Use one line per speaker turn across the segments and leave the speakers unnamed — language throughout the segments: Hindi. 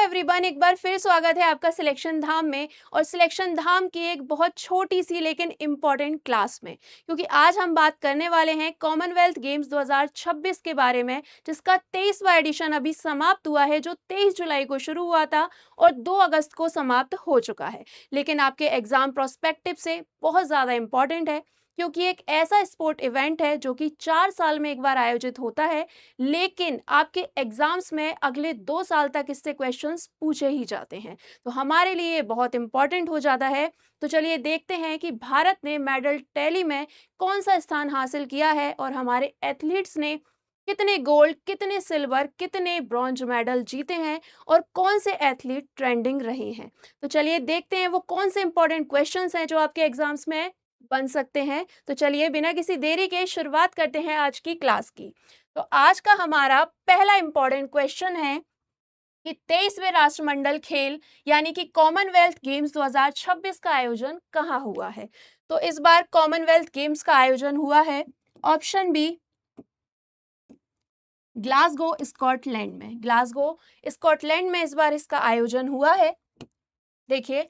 एवरीवन, एक बार फिर स्वागत है आपका सिलेक्शन धाम में। और सिलेक्शन धाम की एक बहुत छोटी सी लेकिन इम्पॉर्टेंट क्लास में, क्योंकि आज हम बात करने वाले हैं कॉमनवेल्थ गेम्स 2026 के बारे में, जिसका 23वां एडिशन अभी समाप्त हुआ है, जो 23 जुलाई को शुरू हुआ था और 2 अगस्त को समाप्त हो चुका है। लेकिन आपके एग्जाम प्रोस्पेक्टिव से बहुत ज़्यादा इम्पॉर्टेंट है, क्योंकि एक ऐसा स्पोर्ट इवेंट है जो कि 4 साल में एक बार आयोजित होता है, लेकिन आपके एग्जाम्स में अगले 2 साल तक इससे क्वेश्चंस पूछे ही जाते हैं। तो हमारे लिए ये बहुत इंपॉर्टेंट हो जाता है। तो चलिए देखते हैं कि भारत ने मेडल टैली में कौन सा स्थान हासिल किया है और हमारे एथलीट्स ने कितने गोल्ड, कितने सिल्वर, कितने ब्रॉन्ज मेडल जीते हैं और कौन से एथलीट ट्रेंडिंग रहे हैं। तो चलिए देखते हैं वो कौन से इंपॉर्टेंट क्वेश्चंस हैं जो आपके एग्जाम्स में बन सकते हैं। तो चलिए बिना किसी देरी के शुरुआत करते हैं आज की क्लास की। तो आज का हमारा पहला इंपॉर्टेंट क्वेश्चन है कि 23वें राष्ट्रमंडल खेल यानी कि कॉमनवेल्थ गेम्स 2026 का आयोजन कहाँ हुआ है। तो इस बार कॉमनवेल्थ गेम्स का आयोजन हुआ है ऑप्शन बी, ग्लासगो स्कॉटलैंड में। ग्लासगो स्कॉटलैंड में इस बार इसका आयोजन हुआ है। देखिए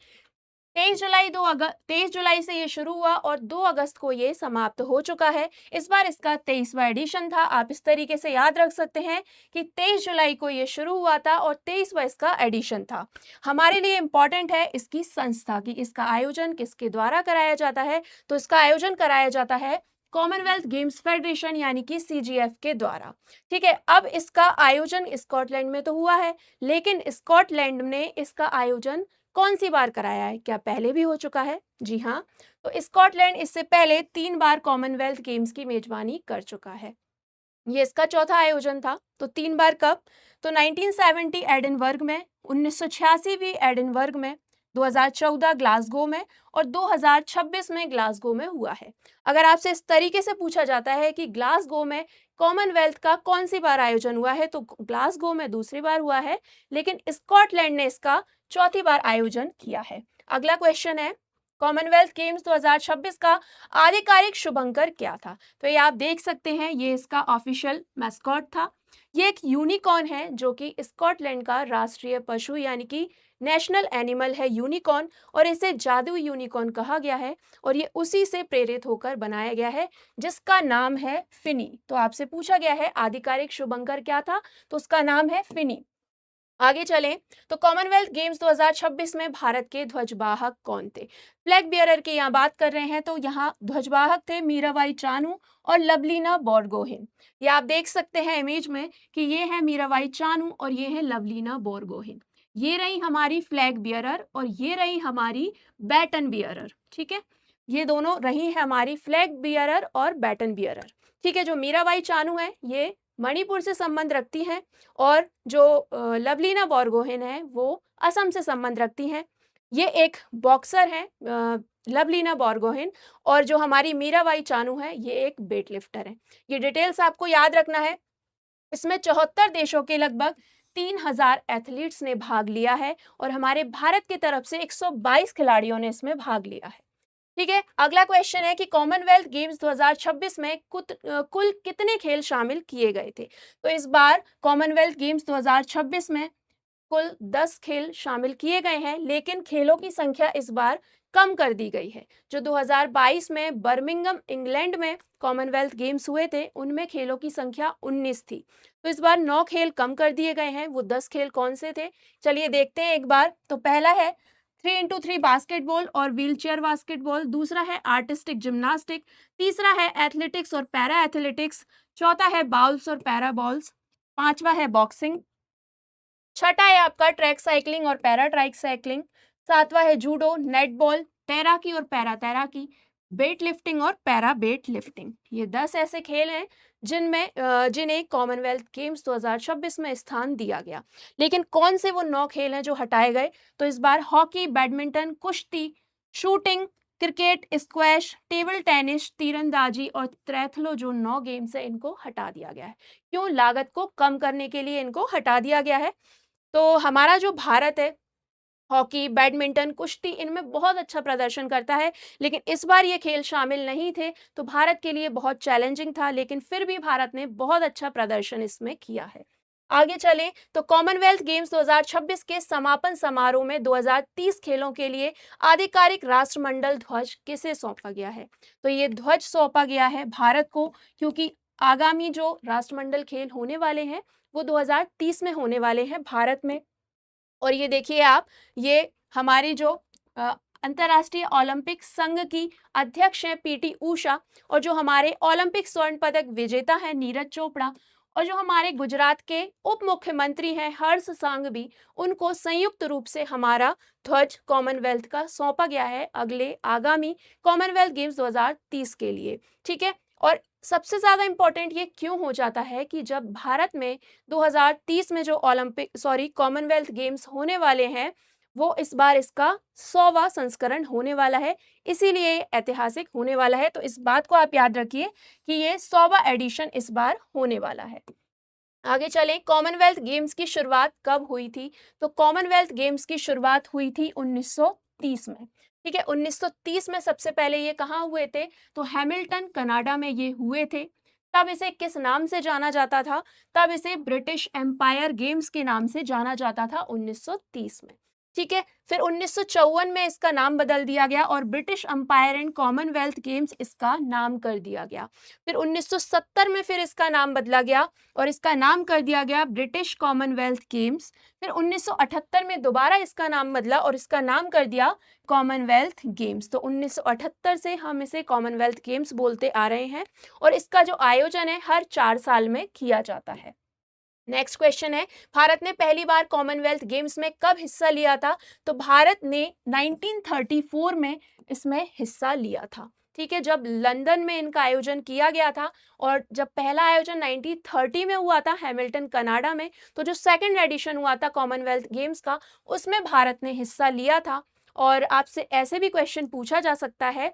23 जुलाई से ये शुरू हुआ और 2 अगस्त को ये समाप्त हो चुका है। इस बार इसका 23वां एडिशन था। आप इस तरीके से याद रख सकते हैं कि 23 जुलाई को ये शुरू हुआ था और 23वां इसका एडिशन था। हमारे लिए इंपॉर्टेंट है इसकी संस्था की, इसका आयोजन किसके द्वारा कराया जाता है। तो इसका आयोजन कराया जाता है कॉमनवेल्थ गेम्स फेडरेशन यानी कि CGF के द्वारा। ठीक है, अब इसका आयोजन स्कॉटलैंड में तो हुआ है, लेकिन स्कॉटलैंड ने इसका आयोजन कौन सी बार कराया है? क्या पहले भी हो चुका है? जी हाँ। तो स्कॉटलैंड इससे पहले 3 बार कॉमनवेल्थ गेम्स की मेजबानी कर चुका है। ये इसका चौथा आयोजन था। तो 3 बार कब? तो 1970 एडिनबर्ग में, 1986 भी एडिनबर्ग में, 2014 ग्लासगो में और 2026 में ग्लासगो में हुआ है। अगर आपसे इस तरीके से पूछा जाता है कि ग्लासगो में कॉमनवेल्थ का कौन सी बार आयोजन हुआ है, तो ग्लासगो में दूसरी बार हुआ है, लेकिन स्कॉटलैंड ने इसका चौथी बार आयोजन किया है। अगला क्वेश्चन है, कॉमनवेल्थ गेम्स 2026 का आधिकारिक शुभंकर क्या था। तो ये आप देख सकते हैं, ये इसका ऑफिशियल मैस्कॉट था। ये एक यूनिकॉर्न है जो कि स्कॉटलैंड का राष्ट्रीय पशु यानी कि नेशनल एनिमल है यूनिकॉर्न, और इसे जादू यूनिकॉर्न कहा गया है और ये उसी से प्रेरित होकर बनाया गया है जिसका नाम है फिनी। तो आपसे पूछा गया है आधिकारिक शुभंकर क्या था, तो उसका नाम है फिनी। आगे चलें तो कॉमनवेल्थ गेम्स 2026 में भारत के ध्वजवाहक कौन थे। फ्लैग बियरर की यहाँ बात कर रहे हैं, तो यहाँ ध्वजवाहक थे मीराबाई चानू और लवलीना बोरगोहेन। ये आप देख सकते हैं इमेज में कि ये है मीराबाई चानू और ये है लवलीना बोरगोहेन। ये रही हमारी फ्लैग बियरर और ये रही हमारी बैटन बियरर। ठीक है, ये दोनों रही है हमारी फ्लैग बियरर और बैटन बियरर। ठीक है, जो मीराबाई चानू है ये मणिपुर से संबंध रखती हैं और जो लवलीना बोरगोहेन है वो असम से संबंध रखती हैं। ये एक बॉक्सर है लवलीना बोरगोहेन, और जो हमारी मीराबाई चानू है ये एक वेट लिफ्टर है। ये डिटेल्स आपको याद रखना है। इसमें 74 देशों के लगभग 3000 एथलीट्स ने भाग लिया है और हमारे भारत की तरफ से 122 खिलाड़ियों ने इसमें भाग लिया है। ठीक है, अगला क्वेश्चन है कि कॉमनवेल्थ गेम्स 2026 में कुल कितने खेल शामिल किए गए थे। तो इस बार कॉमनवेल्थ गेम्स 2026 में कुल 10 खेल शामिल किए गए हैं, लेकिन खेलों की संख्या इस बार कम कर दी गई है। जो 2022 में बर्मिंघम इंग्लैंड में कॉमनवेल्थ गेम्स हुए थे, उनमें खेलों की संख्या 19 थी। तो इस बार 9 खेल कम कर दिए गए हैं। वो 10 खेल कौन से थे, चलिए देखते हैं एक बार। तो पहला है 3x3 बास्केटबॉल और व्हीलचेयर बास्केटबॉल, दूसरा है आर्टिस्टिक जिम्नास्टिक, तीसरा है एथलेटिक्स और पैरा एथलेटिक्स, चौथा है बाउल्स और पैरा बॉल्स, पांचवा है बॉक्सिंग, छठा है आपका ट्रैक साइकिलिंग और पैरा ट्रैक साइकिलिंग, सातवां है जूडो, नेटबॉल, तैराकी और पैरा तैराकी, वेट लिफ्टिंग और पैरा वेट लिफ्टिंग। ये 10 ऐसे खेल हैं जिन्हें कॉमनवेल्थ गेम्स 2026 में स्थान दिया गया। लेकिन कौन से वो 9 खेल हैं जो हटाए गए। तो इस बार हॉकी, बैडमिंटन, कुश्ती, shooting, cricket, squash, table tennis, तीरंदाजी और ट्रैथलो, जो 9 गेम्स है इनको हटा दिया गया है। क्यों? लागत को कम करने के लिए इनको हटा दिया गया है। तो हमारा जो भारत है हॉकी, बैडमिंटन, कुश्ती, इनमें बहुत अच्छा प्रदर्शन करता है, लेकिन इस बार ये खेल शामिल नहीं थे, तो भारत के लिए बहुत चैलेंजिंग था, लेकिन फिर भी भारत ने बहुत अच्छा प्रदर्शन इसमें किया है। आगे चलें तो कॉमनवेल्थ गेम्स 2026 के समापन समारोह में 2030 खेलों के लिए आधिकारिक राष्ट्रमंडल ध्वज किसे सौंपा गया है? तो ये ध्वज सौंपा गया है भारत को, क्योंकि आगामी जो राष्ट्रमंडल खेल होने वाले हैं वो 2030 में होने वाले हैं भारत में। और ये देखिए आप, ये हमारी जो अ, अंतर्राष्ट्रीय ओलंपिक संघ की अध्यक्ष हैं पीटी ऊषा, और जो हमारे ओलंपिक स्वर्ण पदक विजेता है नीरज चोपड़ा, और जो हमारे गुजरात के उप मुख्यमंत्री हैं हर्ष सांघवी, उनको संयुक्त रूप से हमारा ध्वज कॉमनवेल्थ का सौंपा गया है अगले आगामी कॉमनवेल्थ गेम्स 2030 के लिए। ठीक है। और सबसे ज्यादा इंपॉर्टेंट ये क्यों हो जाता है कि जब भारत में 2030 में जो कॉमनवेल्थ गेम्स होने वाले हैं, वो इस बार इसका 100वां संस्करण होने वाला है, इसीलिए ये ऐतिहासिक होने वाला है। तो इस बात को आप याद रखिए कि ये 100वां एडिशन इस बार होने वाला है। आगे चलें, कॉमनवेल्थ गेम्स की शुरुआत कब हुई थी? तो कॉमनवेल्थ गेम्स की शुरुआत हुई थी 1930 में। ठीक है, 1930 में सबसे पहले ये कहाँ हुए थे? तो हैमिल्टन कनाडा में ये हुए थे। तब इसे किस नाम से जाना जाता था? तब इसे ब्रिटिश एम्पायर गेम्स के नाम से जाना जाता था 1930 में। ठीक है, फिर 1954 में इसका नाम बदल दिया गया और British empire and Commonwealth games इसका नाम कर दिया गया। फिर 1970 में फिर इसका नाम बदला गया और इसका नाम कर दिया गया ब्रिटिश कॉमनवेल्थ गेम्स। फिर 1978 में दोबारा इसका नाम बदला और इसका नाम कर दिया कॉमनवेल्थ गेम्स। तो 1978 से हम इसे कॉमनवेल्थ गेम्स बोलते आ रहे हैं और इसका जो आयोजन है हर 4 साल में किया जाता है। नेक्स्ट क्वेश्चन है, भारत ने पहली बार कॉमनवेल्थ गेम्स में कब हिस्सा लिया था? तो भारत ने 1934 में इसमें हिस्सा लिया था। ठीक है, जब लंदन में इनका आयोजन किया गया था, और जब पहला आयोजन 1930 में हुआ था हैमिल्टन कनाडा में, तो जो सेकंड एडिशन हुआ था कॉमनवेल्थ गेम्स का, उसमें भारत ने हिस्सा लिया था। और आपसे ऐसे भी क्वेश्चन पूछा जा सकता है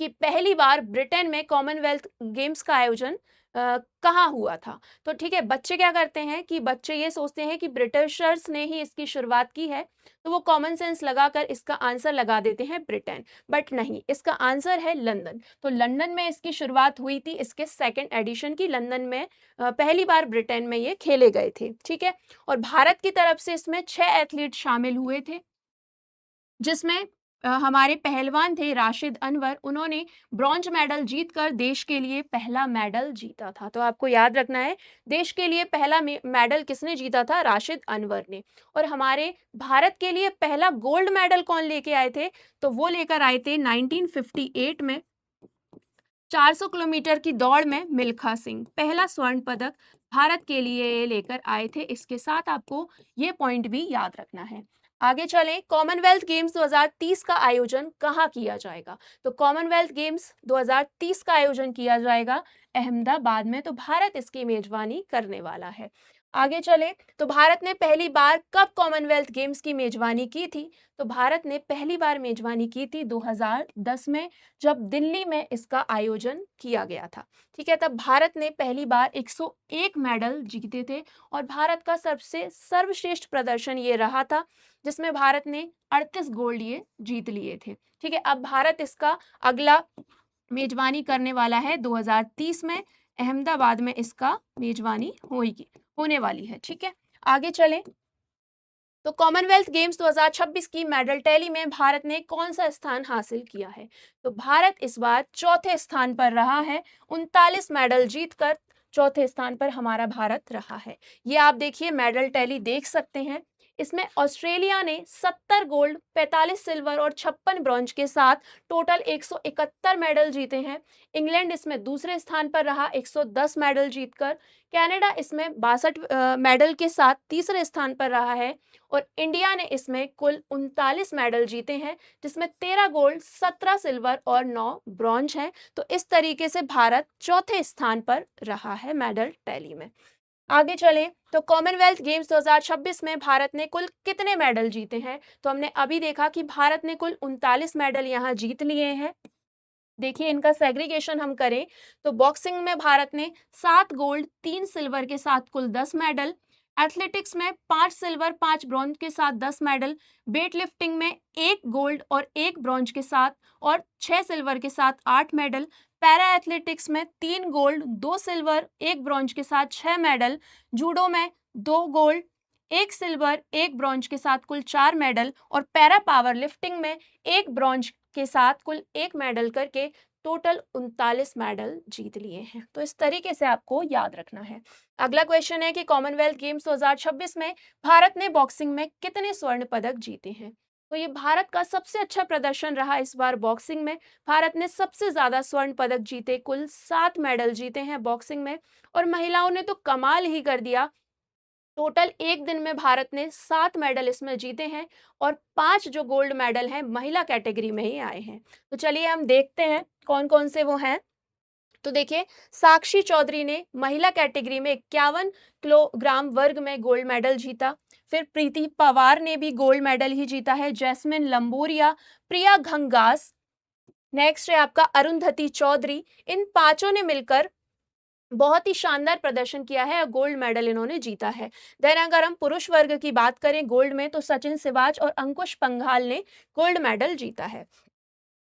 कि पहली बार ब्रिटेन में कॉमनवेल्थ गेम्स का आयोजन कहाँ हुआ था? तो ठीक है, बच्चे क्या करते हैं कि बच्चे ये सोचते हैं कि ब्रिटिशर्स ने ही इसकी शुरुआत की है, तो वो कॉमन सेंस लगाकर इसका आंसर लगा देते हैं ब्रिटेन, बट नहीं, इसका आंसर है लंदन। तो लंदन में इसकी शुरुआत हुई थी, इसके सेकंड एडिशन की। लंदन में पहली बार ब्रिटेन में ये खेले गए थे। ठीक है, और भारत की तरफ से इसमें 6 एथलीट शामिल हुए थे, जिसमें हमारे पहलवान थे राशिद अनवर, उन्होंने ब्रॉन्ज मेडल जीतकर देश के लिए पहला मेडल जीता था। तो आपको याद रखना है, देश के लिए पहला मेडल किसने जीता था? राशिद अनवर ने। और हमारे भारत के लिए पहला गोल्ड मेडल कौन लेके आए थे? तो वो लेकर आए थे 1958 में 400 किलोमीटर की दौड़ में मिल्खा सिंह, पहला स्वर्ण पदक भारत के लिए लेकर आए थे। इसके साथ आपको ये पॉइंट भी याद रखना है। आगे चलें, कॉमनवेल्थ गेम्स 2030 का आयोजन कहाँ किया जाएगा? तो कॉमनवेल्थ गेम्स 2030 का आयोजन किया जाएगा अहमदाबाद में, तो भारत इसकी मेजबानी करने वाला है। आगे चले तो भारत ने पहली बार कब कॉमनवेल्थ गेम्स की मेजबानी की थी? तो भारत ने पहली बार मेजबानी की थी 2010 में, जब दिल्ली में इसका आयोजन किया गया था। ठीक है, तब भारत ने पहली बार 101 मेडल जीते थे और भारत का सबसे सर्वश्रेष्ठ प्रदर्शन ये रहा था, जिसमें भारत ने 38 गोल्ड ये जीत लिए थे। ठीक है, अब भारत इसका अगला मेजबानी करने वाला है 2030 में, अहमदाबाद में इसका मेजबानी होने वाली है। ठीक है, आगे चलें तो कॉमनवेल्थ गेम्स 2026 की मेडल टैली में भारत ने कौन सा स्थान हासिल किया है? तो भारत इस बार चौथे स्थान पर रहा है, 39 मेडल जीतकर चौथे स्थान पर हमारा भारत रहा है। ये आप देखिए मेडल टैली देख सकते हैं, इसमें ऑस्ट्रेलिया ने 70 गोल्ड, 45 सिल्वर और 56 ब्रॉन्ज के साथ टोटल 171 मेडल जीते हैं। इंग्लैंड इसमें दूसरे स्थान पर रहा 110 मेडल जीतकर। कनाडा इसमें 62 मेडल के साथ तीसरे स्थान पर रहा है और इंडिया ने इसमें कुल 39 मेडल जीते हैं, जिसमें 13 गोल्ड, 17 सिल्वर और 9 ब्रॉन्ज हैं। तो इस तरीके से भारत चौथे स्थान पर रहा है मेडल टैली में। आगे चलें तो कॉमनवेल्थ गेम्स 2026 में भारत ने कुल कितने मेडल जीते हैं? तो हमने अभी देखा कि भारत ने कुल 39 मेडल यहाँ जीत लिए हैं। देखिए इनका सेग्रीगेशन हम करें तो बॉक्सिंग में भारत ने 7 गोल्ड, 3 सिल्वर के साथ कुल 10 मेडल, एथलेटिक्स में 5 सिल्वर, 5 ब्रॉन्ज के साथ 10 मेडल, वेट लिफ्टिंग में 1 गोल्ड और 1 ब्रॉन्ज के साथ और 6 सिल्वर के साथ 8 मेडल, पैरा एथलेटिक्स में 3 गोल्ड, 2 सिल्वर, 1 ब्रॉन्ज के साथ 6 मेडल, जूडो में 2 गोल्ड, 1 सिल्वर, 1 ब्रॉन्ज के साथ कुल 4 मेडल और पैरा पावर लिफ्टिंग में 1 ब्रॉन्ज के साथ कुल 1 मेडल करके टोटल 39 मेडल जीत लिए हैं। तो इस तरीके से आपको याद रखना है। अगला क्वेश्चन है कि कॉमनवेल्थ गेम्स 2026 में भारत ने बॉक्सिंग में कितने स्वर्ण पदक जीते हैं? तो ये भारत का सबसे अच्छा प्रदर्शन रहा इस बार बॉक्सिंग में। भारत ने सबसे ज्यादा स्वर्ण पदक जीते, कुल 7 मेडल जीते हैं बॉक्सिंग में। और महिलाओं ने तो कमाल ही कर दिया। टोटल एक दिन में भारत ने 7 मेडल इसमें जीते हैं और 5 जो गोल्ड मेडल हैं महिला कैटेगरी में ही आए हैं। तो चलिए हम देखते हैं कौन कौन से वो हैं। तो देखिए, साक्षी चौधरी ने महिला कैटेगरी में 51 किलोग्राम वर्ग में गोल्ड मेडल जीता। फिर प्रीति पवार ने भी गोल्ड मेडल ही जीता है। जैस्मिन लंबोरिया, प्रिया घंगास, नेक्स्ट है आपका अरुंधति चौधरी। इन पांचों ने मिलकर बहुत ही शानदार प्रदर्शन किया है और गोल्ड मेडल इन्होंने जीता है। देन अगर हम पुरुष वर्ग की बात करें गोल्ड में, तो सचिन सिवाच और अंकुश पंघाल ने गोल्ड मेडल जीता है।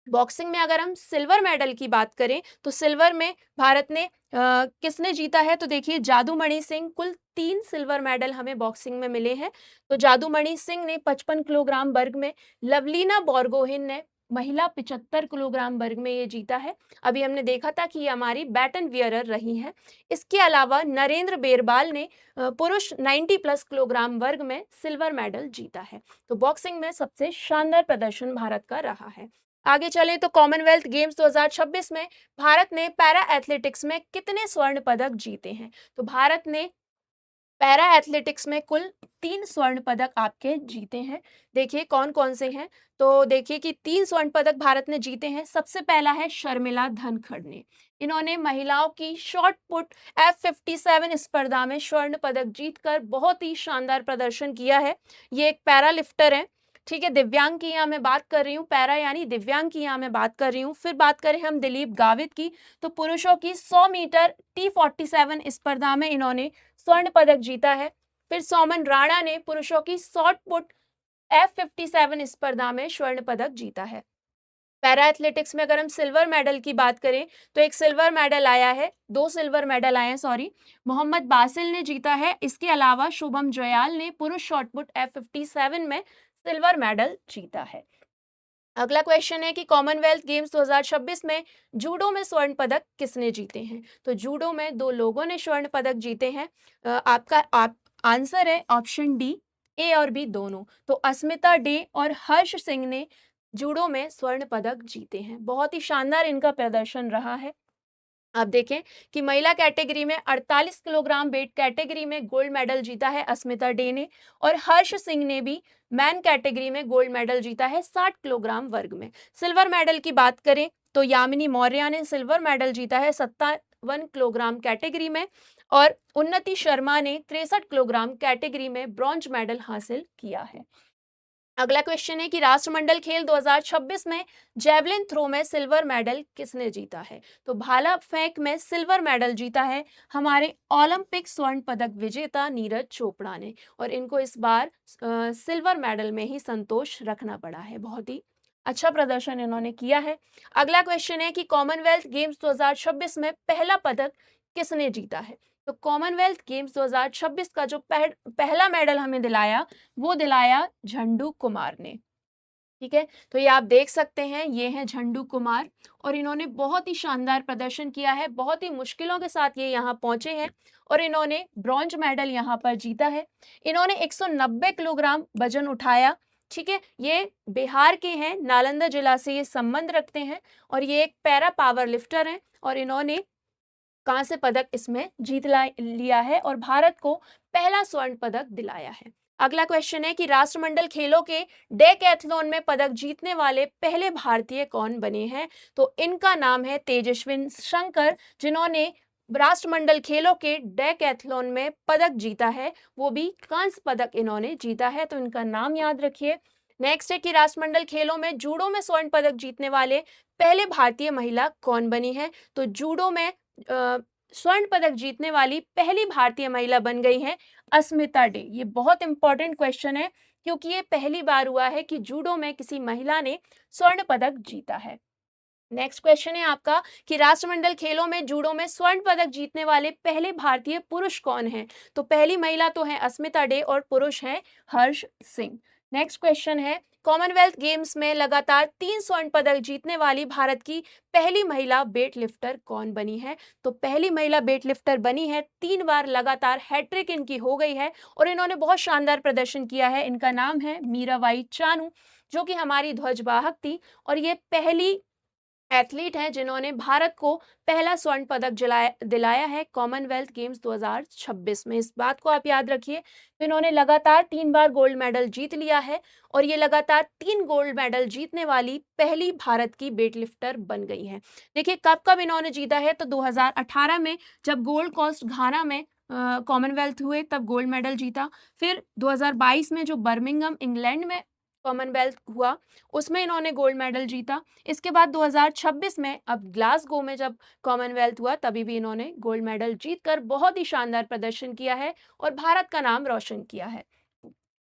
बॉक्सिंग में अगर हम सिल्वर मेडल की बात करें, तो सिल्वर में भारत ने किसने जीता है? तो देखिए, जादूमणि सिंह। कुल 3 सिल्वर मेडल हमें बॉक्सिंग में मिले हैं। तो जादूमणि सिंह ने 55 किलोग्राम वर्ग में, लवलीना बोरगोहेन ने महिला 75 किलोग्राम वर्ग में ये जीता है। अभी हमने देखा था कि ये हमारी बैटन वियरर रही हैं। इसके अलावा नरेंद्र बेरवाल ने पुरुष 90 प्लस किलोग्राम वर्ग में सिल्वर मेडल जीता है। तो बॉक्सिंग में सबसे शानदार प्रदर्शन भारत का रहा है। आगे चले तो कॉमनवेल्थ गेम्स 2026 में भारत ने पैरा एथलेटिक्स में कितने स्वर्ण पदक जीते हैं? तो भारत ने पैरा एथलेटिक्स में कुल 3 स्वर्ण पदक आपके जीते हैं। देखिए कौन कौन से हैं। तो देखिए कि 3 स्वर्ण पदक भारत ने जीते हैं। सबसे पहला है शर्मिला धनखड़ ने। इन्होंने महिलाओं की शॉट पुट F57 स्पर्धा में स्वर्ण पदक जीतकर बहुत ही शानदार प्रदर्शन किया है। ये एक पैरा लिफ्टर है। ठीक है, दिव्यांग की यहाँ मैं बात कर रही हूँ, पैरा यानी दिव्यांग की यहाँ मैं बात कर रही हूँ। फिर बात करें हम दिलीप गावित की, तो पुरुषों की 100 मीटर T47 स्पर्धा में इन्होंने स्वर्ण पदक जीता है। फिर सोमन राणा ने पुरुषों की शॉट पुट F57 स्पर्धा में स्वर्ण पदक जीता है। पैरा एथलेटिक्स में अगर हम सिल्वर मेडल की बात करें, तो एक सिल्वर मेडल आया है, 2 सिल्वर मेडल आए हैं, सॉरी, मोहम्मद बासिल ने जीता है। इसके अलावा शुभम जयाल ने पुरुष शॉट पुट F57 में सिल्वर मेडल जीता है। अगला क्वेश्चन है कि कॉमनवेल्थ गेम्स 2026 में जूडो में स्वर्ण पदक किसने जीते हैं? तो जूडो में 2 लोगों ने स्वर्ण पदक जीते हैं। आपका आंसर है ऑप्शन डी, ए और बी दोनों। तो अस्मिता डे और हर्ष सिंह ने जूडो में स्वर्ण पदक जीते हैं। बहुत ही शानदार इनका प्रदर्शन रहा है। आप देखें कि महिला कैटेगरी में 48 किलोग्राम वेट कैटेगरी में गोल्ड मेडल जीता है अस्मिता डे ने, और हर्ष सिंह ने भी मैन कैटेगरी में गोल्ड मेडल जीता है 60 किलोग्राम वर्ग में। सिल्वर मेडल की बात करें तो यामिनी मौर्य ने सिल्वर मेडल जीता है 57 किलोग्राम कैटेगरी में, और उन्नति शर्मा ने 63 किलोग्राम कैटेगरी में ब्रॉन्ज मेडल हासिल किया है। अगला क्वेश्चन है कि राष्ट्रमंडल खेल 2026 में जेवलिन थ्रो में सिल्वर मेडल किसने जीता है? तो भाला फेंक में सिल्वर मेडल जीता है हमारे ओलंपिक स्वर्ण पदक विजेता नीरज चोपड़ा ने, और इनको इस बार सिल्वर मेडल में ही संतोष रखना पड़ा है। बहुत ही अच्छा प्रदर्शन इन्होंने किया है। अगला क्वेश्चन है कि कॉमनवेल्थ गेम्स 2026 में पहला पदक किसने जीता है? तो कॉमनवेल्थ गेम्स 2026 का जो पहला मेडल हमें दिलाया, वो दिलाया झंडू कुमार ने। ठीक है, तो ये आप देख सकते हैं, ये हैं झंडू कुमार, और इन्होंने बहुत ही शानदार प्रदर्शन किया है। बहुत ही मुश्किलों के साथ ये यहाँ पहुंचे हैं और इन्होंने ब्रॉन्ज मेडल यहाँ पर जीता है। इन्होंने 190 किलोग्राम वजन उठाया। ठीक है, ये बिहार के हैं, नालंदा जिला से ये संबंध रखते हैं, और ये एक पैरा पावर लिफ्टर हैं, और इन्होंने कांस्य पदक इसमें जीत लिया है और भारत को पहला स्वर्ण पदक दिलाया है। अगला क्वेश्चन है कि राष्ट्रमंडल खेलों के डेकैथलॉन में पदक जीतने वाले पहले भारतीय कौन बने हैं? तो इनका नाम है तेजस्विन शंकर, जिन्होंने राष्ट्रमंडल खेलों के डेकैथलॉन में पदक जीता है, वो भी कांस्य पदक इन्होंने जीता है। तो इनका नाम याद रखिए। नेक्स्ट है कि राष्ट्रमंडल खेलों में जूडो में स्वर्ण पदक जीतने वाले पहले भारतीय महिला कौन बनी है? तो जूडो में स्वर्ण पदक जीतने वाली पहली भारतीय महिला बन गई हैं अस्मिता डे। ये बहुत इंपॉर्टेंट क्वेश्चन है, क्योंकि ये पहली बार हुआ है कि जूडो में किसी महिला ने स्वर्ण पदक जीता है। नेक्स्ट क्वेश्चन है आपका कि राष्ट्रमंडल खेलों में जूडो में स्वर्ण पदक जीतने वाले पहले भारतीय पुरुष कौन हैं? तो पहली महिला तो है अस्मिता डे और पुरुष हैं हर्ष सिंह। नेक्स्ट क्वेश्चन है कॉमनवेल्थ गेम्स में लगातार 3 स्वर्ण पदक जीतने वाली भारत की पहली महिला वेट लिफ्टर कौन बनी है? तो पहली महिला वेट लिफ्टर बनी है, 3 बार लगातार हैट्रिक इनकी हो गई है और इन्होंने बहुत शानदार प्रदर्शन किया है। इनका नाम है मीराबाई चानू, जो कि हमारी ध्वजवाहक थी और ये पहली एथलीट हैं जिन्होंने भारत को पहला स्वर्ण पदक दिलाया है कॉमनवेल्थ गेम्स 2026 में। इस बात को आप याद रखिए। तो इन्होंने लगातार 3 बार गोल्ड मेडल जीत लिया है और ये लगातार 3 गोल्ड मेडल जीतने वाली पहली भारत की वेट लिफ्टर बन गई हैं। देखिए कब कब इन्होंने जीता है, तो 2018 में जब गोल्ड कोस्ट घाना में कॉमनवेल्थ हुए तब गोल्ड मेडल जीता। फिर 2022 में जो बर्मिंघम इंग्लैंड में कॉमनवेल्थ हुआ उसमें इन्होंने गोल्ड मेडल जीता। इसके बाद 2026 में अब ग्लासगो में जब कॉमनवेल्थ हुआ तभी भी इन्होंने गोल्ड मेडल जीतकर बहुत ही शानदार प्रदर्शन किया है और भारत का नाम रोशन किया है।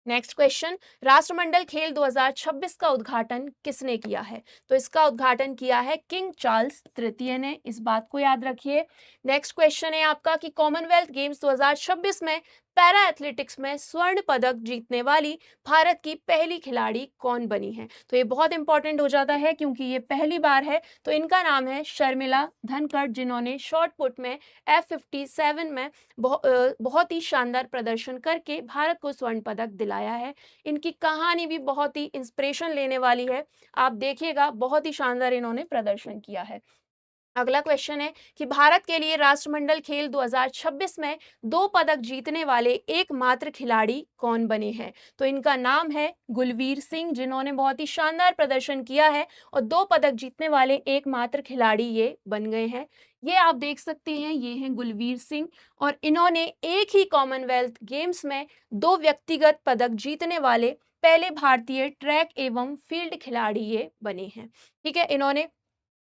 नेक्स्ट क्वेश्चन, राष्ट्रमंडल खेल 2026 का उद्घाटन किसने किया है? तो इसका उद्घाटन किया है किंग चार्ल्स तृतीय ने। इस बात को याद रखिए। नेक्स्ट क्वेश्चन है आपका कि कॉमनवेल्थ गेम्स 2026 में पैरा एथलेटिक्स में स्वर्ण पदक जीतने वाली भारत की पहली खिलाड़ी कौन बनी है? तो ये बहुत इंपॉर्टेंट हो जाता है क्योंकि ये पहली बार है। तो इनका नाम है शर्मिला धनखड़, जिन्होंने शॉर्ट पुट में F57 में बहुत ही शानदार प्रदर्शन करके भारत को स्वर्ण पदक दिलाया है। इनकी कहानी भी बहुत ही इंस्पिरेशन लेने वाली है। आप देखिएगा, बहुत ही शानदार इन्होंने प्रदर्शन किया है। अगला क्वेश्चन है कि भारत के लिए राष्ट्रमंडल खेल 2026 में 2 पदक जीतने वाले एकमात्र खिलाड़ी कौन बने हैं? तो इनका नाम है गुलवीर सिंह, जिन्होंने बहुत ही शानदार प्रदर्शन किया है और 2 पदक जीतने वाले एकमात्र खिलाड़ी ये बन गए हैं। ये आप देख सकते हैं, ये हैं गुलवीर सिंह और इन्होंने एक ही कॉमनवेल्थ गेम्स में 2 व्यक्तिगत पदक जीतने वाले पहले भारतीय ट्रैक एवं फील्ड खिलाड़ी ये बने हैं। ठीक है, इन्होंने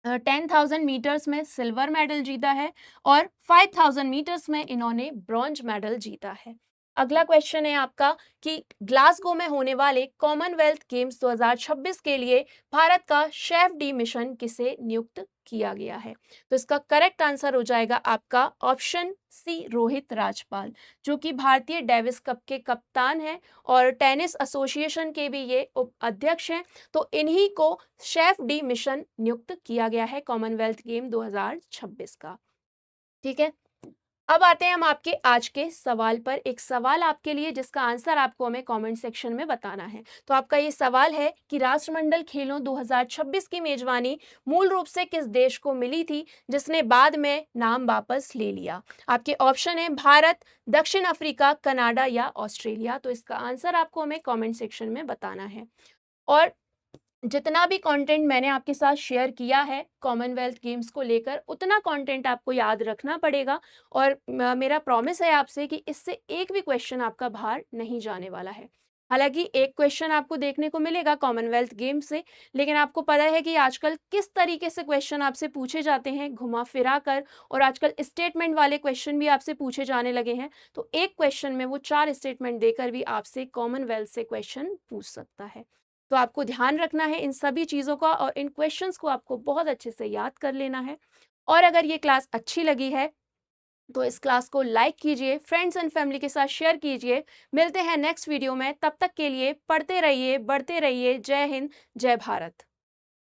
10,000 मीटर्स में सिल्वर मेडल जीता है और 5,000 मीटर्स में इन्होंने ब्रॉन्ज मेडल जीता है। अगला क्वेश्चन है आपका कि ग्लासगो में होने वाले कॉमनवेल्थ गेम्स 2026 के लिए भारत का शेफ डी मिशन किसे नियुक्त किया गया है? तो इसका करेक्ट आंसर हो जाएगा आपका ऑप्शन सी, रोहित राजपाल, जो कि भारतीय डेविस कप के कप्तान हैं और टेनिस एसोसिएशन के भी ये उप अध्यक्ष हैं। तो इन्हीं को शेफ डी मिशन नियुक्त किया गया है कॉमनवेल्थ गेम 2026 का। ठीक है, अब आते हैं हम आपके आज के सवाल पर। एक सवाल आपके लिए जिसका आंसर आपको हमें कमेंट सेक्शन में बताना है। तो आपका ये सवाल है कि राष्ट्रमंडल खेलों 2026 की मेजबानी मूल रूप से किस देश को मिली थी जिसने बाद में नाम वापस ले लिया? आपके ऑप्शन है भारत, दक्षिण अफ्रीका, कनाडा या ऑस्ट्रेलिया। तो इसका आंसर आपको हमें कॉमेंट सेक्शन में बताना है। और जितना भी कंटेंट मैंने आपके साथ शेयर किया है कॉमनवेल्थ गेम्स को लेकर, उतना कंटेंट आपको याद रखना पड़ेगा और मेरा प्रॉमिस है आपसे कि इससे एक भी क्वेश्चन आपका बाहर नहीं जाने वाला है। हालांकि एक क्वेश्चन आपको देखने को मिलेगा कॉमनवेल्थ गेम्स से, लेकिन आपको पता है कि आजकल किस तरीके से क्वेश्चन आपसे पूछे जाते हैं घुमा फिरा कर, और आजकल स्टेटमेंट वाले क्वेश्चन भी आपसे पूछे जाने लगे हैं। तो एक क्वेश्चन में वो 4 स्टेटमेंट देकर भी आपसे कॉमनवेल्थ से क्वेश्चन पूछ सकता है। तो आपको ध्यान रखना है इन सभी चीज़ों का और इन क्वेश्चंस को आपको बहुत अच्छे से याद कर लेना है। और अगर ये क्लास अच्छी लगी है तो इस क्लास को लाइक कीजिए, फ्रेंड्स एंड फैमिली के साथ शेयर कीजिए। मिलते हैं नेक्स्ट वीडियो में, तब तक के लिए पढ़ते रहिए, बढ़ते रहिए। जय हिंद, जय भारत।